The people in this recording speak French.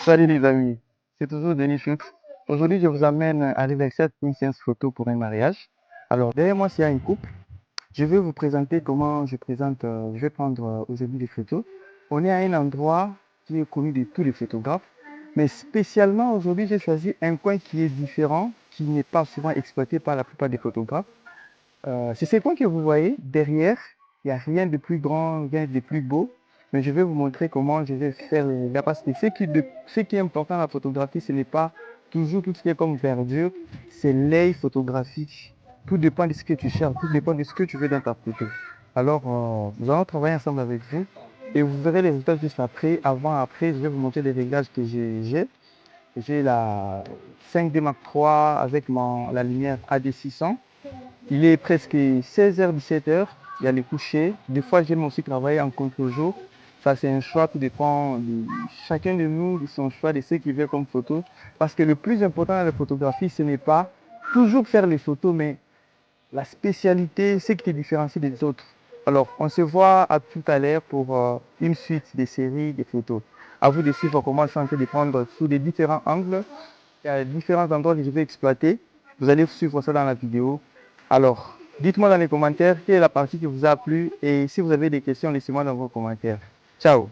Salut les amis, c'est toujours Denis Schultz. Aujourd'hui, je vous amène à l'anniversaire d'une séance photo pour un mariage. Alors, derrière moi, s'il y a une couple, je vais vous présenter comment je vais prendre aujourd'hui des photos. On est à un endroit qui est connu de tous les photographes, mais spécialement aujourd'hui, j'ai choisi un coin qui est différent, qui n'est pas souvent exploité par la plupart des photographes. C'est ce coin que vous voyez derrière. Il n'y a rien de plus grand, rien de plus beau. Mais je vais vous montrer comment je vais faire les gars. Parce que ce qui est important dans la photographie, ce n'est pas toujours tout ce qui est comme verdure, c'est l'œil photographique. Tout dépend de ce que tu cherches, tout dépend de ce que tu veux dans ta photo. Alors, nous allons travailler ensemble avec vous et vous verrez les résultats juste après. Avant, après, je vais vous montrer les réglages que j'ai. J'ai la 5D Mark III avec la lumière AD600. Il est presque 16h, 17h. Il y a les couchers. Des fois, j'aime aussi travailler en contre-jour. Ça, c'est un choix qui dépend de chacun de nous, de son choix, de ce qu'il veut comme photo. Parce que le plus important dans la photographie, ce n'est pas toujours faire les photos, mais la spécialité, ce qui te différencie des autres. Alors, on se voit à tout à l'heure pour une suite des séries, des photos. À vous de suivre comment je suis en train de prendre sous des différents angles. Il y a différents endroits que je vais exploiter. Vous allez suivre ça dans la vidéo. Alors, dites-moi dans les commentaires quelle est la partie qui vous a plu et si vous avez des questions, laissez-moi dans vos commentaires. Ciao!